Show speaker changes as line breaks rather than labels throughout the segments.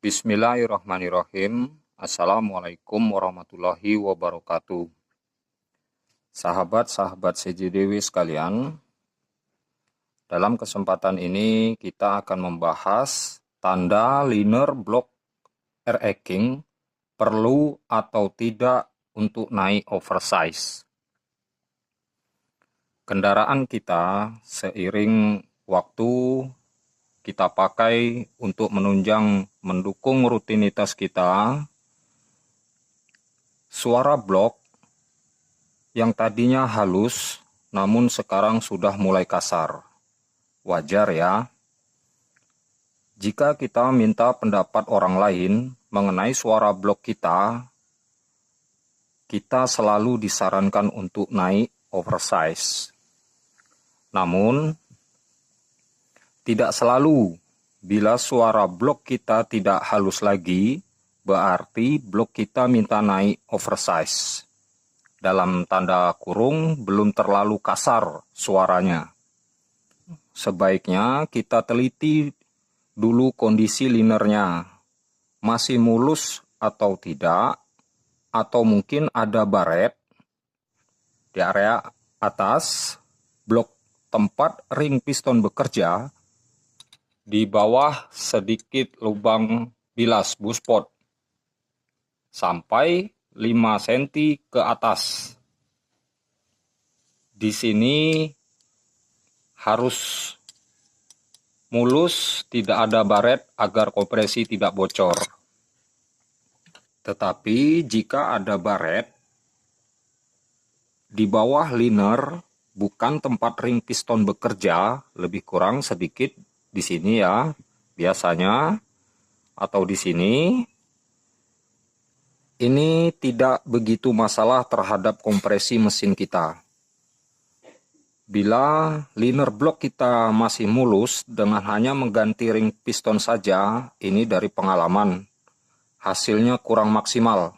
Bismillahirrahmanirrahim. Assalamualaikum warahmatullahi wabarakatuh. Sahabat-sahabat CJDW sekalian, dalam kesempatan ini kita akan membahas tanda liner block R-King perlu atau tidak untuk naik oversize. Kendaraan kita seiring waktu kita pakai untuk mendukung rutinitas kita, suara blok yang tadinya halus namun sekarang sudah mulai kasar. Wajar ya. Jika kita minta pendapat orang lain mengenai suara blok kita selalu disarankan untuk naik oversize. Namun tidak selalu. Bila suara blok kita tidak halus lagi, berarti blok kita minta naik oversize. Dalam tanda kurung, belum terlalu kasar suaranya. Sebaiknya kita teliti dulu kondisi linernya. Masih mulus atau tidak, atau mungkin ada baret di area atas blok tempat ring piston bekerja. Di bawah sedikit lubang bilas buspot sampai 5 cm ke atas. Di sini harus mulus, tidak ada baret agar kompresi tidak bocor. Tetapi jika ada baret di bawah liner, bukan tempat ring piston bekerja, lebih kurang sedikit di sini ya, biasanya, atau di sini, ini tidak begitu masalah terhadap kompresi mesin kita. Bila liner block kita masih mulus dengan hanya mengganti ring piston saja, ini dari pengalaman, hasilnya kurang maksimal.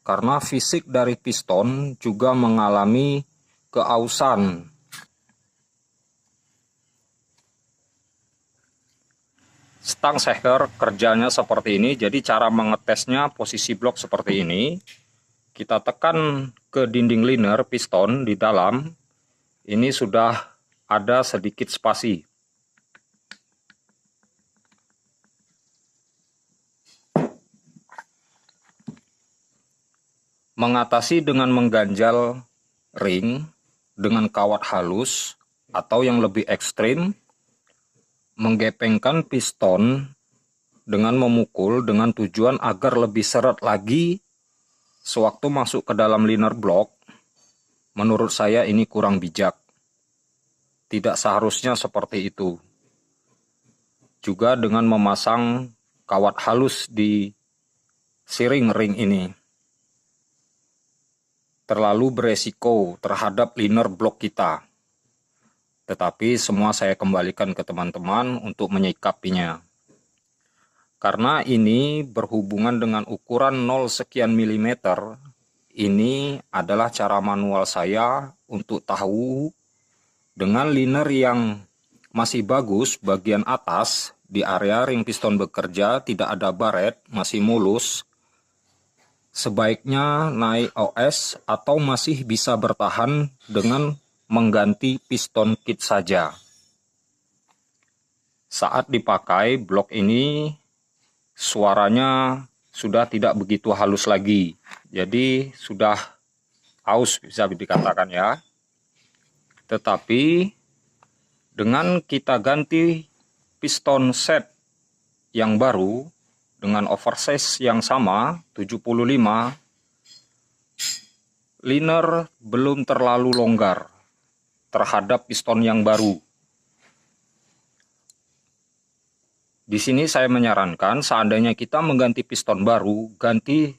Karena fisik dari piston juga mengalami keausan. Stang shaker kerjanya seperti ini, jadi cara mengetesnya posisi blok seperti ini. Kita tekan ke dinding liner piston di dalam, ini sudah ada sedikit spasi. Mengatasi dengan mengganjal ring dengan kawat halus atau yang lebih ekstrim, menggepengkan piston dengan memukul dengan tujuan agar lebih seret lagi sewaktu masuk ke dalam liner block. Menurut saya ini kurang bijak. Tidak seharusnya seperti itu. Juga dengan memasang kawat halus di siring ring ini terlalu beresiko terhadap liner block kita. Tetapi semua saya kembalikan ke teman-teman untuk menyikapinya. Karena ini berhubungan dengan ukuran 0 sekian milimeter, ini adalah cara manual saya untuk tahu dengan liner yang masih bagus bagian atas di area ring piston bekerja, tidak ada baret, masih mulus, sebaiknya naik OS atau masih bisa bertahan dengan mengganti piston kit saja. Saat dipakai blok ini suaranya sudah tidak begitu halus lagi. Jadi sudah aus bisa dikatakan ya. Tetapi dengan kita ganti piston set yang baru dengan oversize yang sama 75, liner belum terlalu longgar terhadap piston yang baru. Di sini saya menyarankan seandainya kita mengganti piston baru, ganti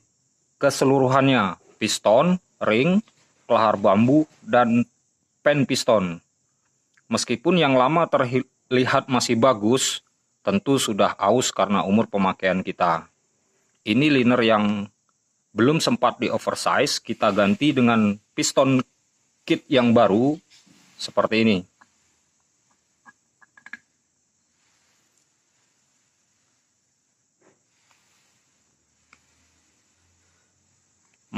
keseluruhannya, piston, ring, kelahar bambu, dan pen piston. Meskipun yang lama terlihat masih bagus, tentu sudah aus karena umur pemakaian kita. Ini liner yang belum sempat di oversize, kita ganti dengan piston kit yang baru, seperti ini.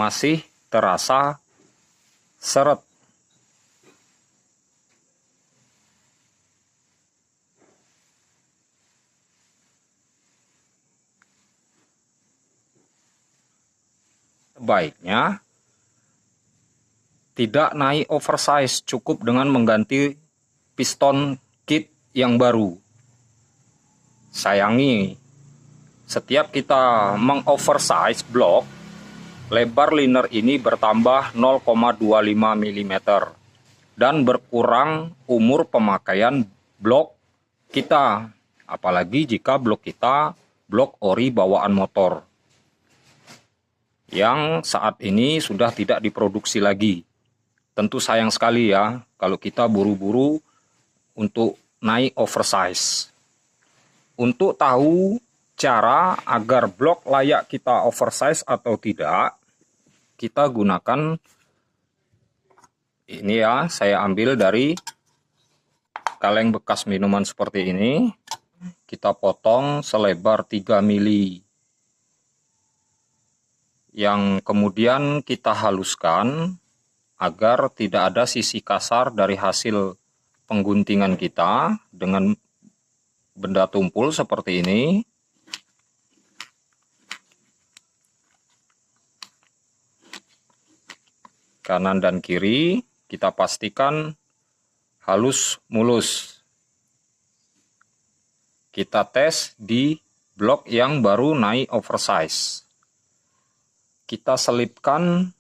masih terasa seret. Sebaiknya tidak naik oversize, cukup dengan mengganti piston kit yang baru. Sayangi, setiap kita mengoversize blok, lebar liner ini bertambah 0,25 mm dan berkurang umur pemakaian blok kita, apalagi jika blok kita blok ori bawaan motor yang saat ini sudah tidak diproduksi lagi. Tentu sayang sekali ya kalau kita buru-buru untuk naik oversize. Untuk tahu cara agar blok layak kita oversize atau tidak, kita gunakan ini ya, saya ambil dari kaleng bekas minuman seperti ini. Kita potong selebar 3 mili. Yang kemudian kita haluskan agar tidak ada sisi kasar dari hasil pengguntingan kita dengan benda tumpul seperti ini. Kanan dan kiri kita pastikan halus mulus. Kita tes di blok yang baru naik oversize. Kita selipkan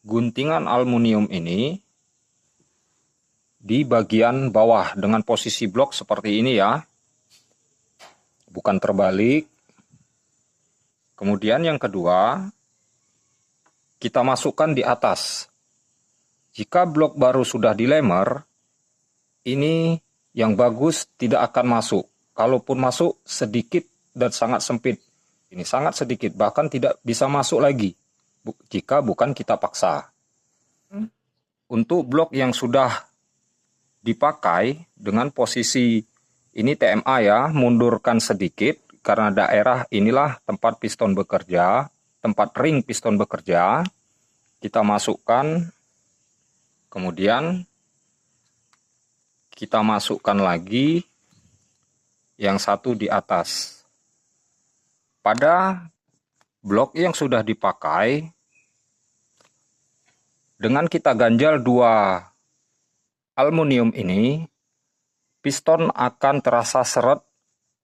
guntingan aluminium ini di bagian bawah dengan posisi blok seperti ini ya. Bukan terbalik. Kemudian yang kedua, kita masukkan di atas. Jika blok baru sudah dilemer, ini yang bagus tidak akan masuk. Kalaupun masuk sedikit dan sangat sempit. Ini sangat sedikit, bahkan tidak bisa masuk lagi jika bukan kita paksa. Untuk blok yang sudah dipakai dengan posisi ini TMA ya, mundurkan sedikit karena daerah inilah tempat piston bekerja, tempat ring piston bekerja. Kita masukkan, kemudian kita masukkan lagi yang satu di atas. Pada blok yang sudah dipakai, dengan kita ganjal dua aluminium ini, piston akan terasa seret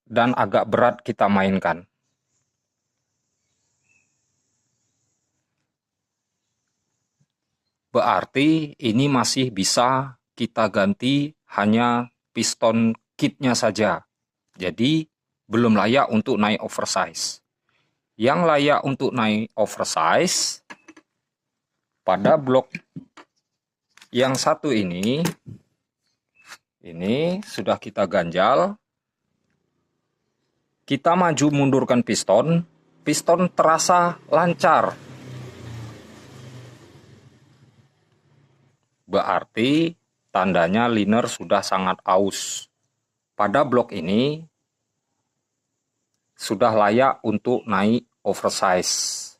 dan agak berat kita mainkan. Berarti ini masih bisa kita ganti hanya piston kitnya saja. Jadi belum layak untuk naik oversize. Yang layak untuk naik oversize pada blok yang satu ini sudah kita ganjal. Kita maju mundurkan piston, piston terasa lancar. Berarti tandanya liner sudah sangat aus. Pada blok ini sudah layak untuk naik oversize.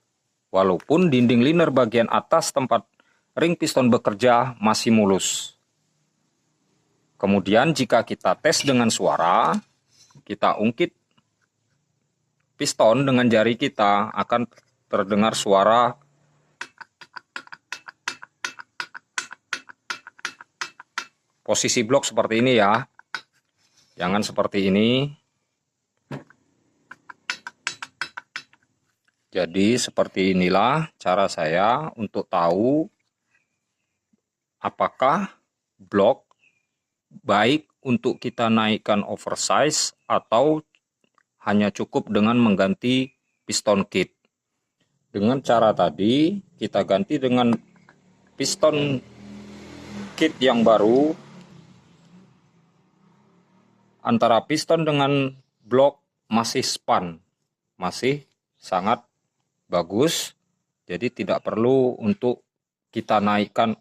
Walaupun dinding liner bagian atas tempat ring piston bekerja masih mulus. Kemudian jika kita tes dengan suara, kita ungkit piston dengan jari kita, akan terdengar suara posisi blok seperti ini ya. Jangan seperti ini. Jadi seperti inilah cara saya untuk tahu apakah blok baik untuk kita naikkan oversize atau hanya cukup dengan mengganti piston kit. Dengan cara tadi kita ganti dengan piston kit yang baru. Antara piston dengan blok masih span, masih sangat bagus, jadi tidak perlu untuk kita naikkan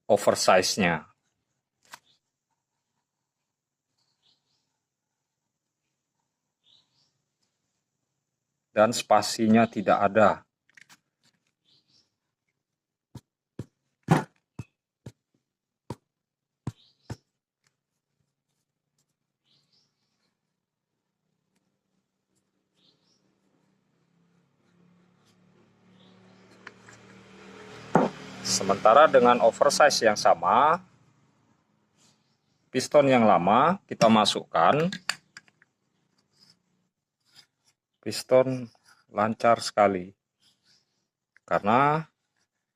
oversize-nya. Dan spasinya tidak ada. Sementara dengan oversize yang sama, piston yang lama kita masukkan, piston lancar sekali karena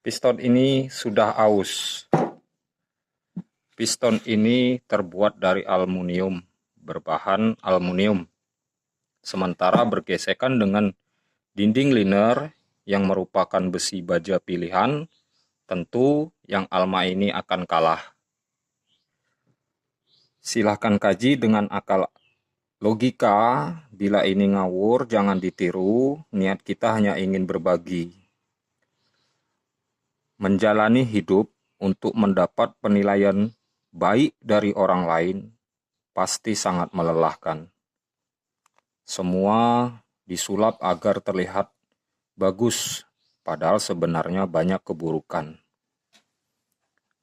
piston ini sudah aus. Piston ini terbuat dari aluminium, berbahan aluminium. Sementara bergesekan dengan dinding liner yang merupakan besi baja pilihan, tentu yang Alma ini akan kalah. Silahkan kaji dengan akal logika, bila ini ngawur jangan ditiru, niat kita hanya ingin berbagi. Menjalani hidup untuk mendapat penilaian baik dari orang lain pasti sangat melelahkan. Semua disulap agar terlihat bagus, padahal sebenarnya banyak keburukan.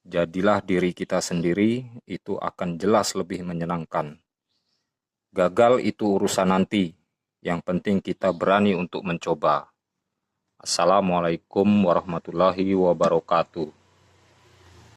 Jadilah diri kita sendiri, itu akan jelas lebih menyenangkan. Gagal itu urusan nanti, yang penting kita berani untuk mencoba. Assalamualaikum warahmatullahi wabarakatuh.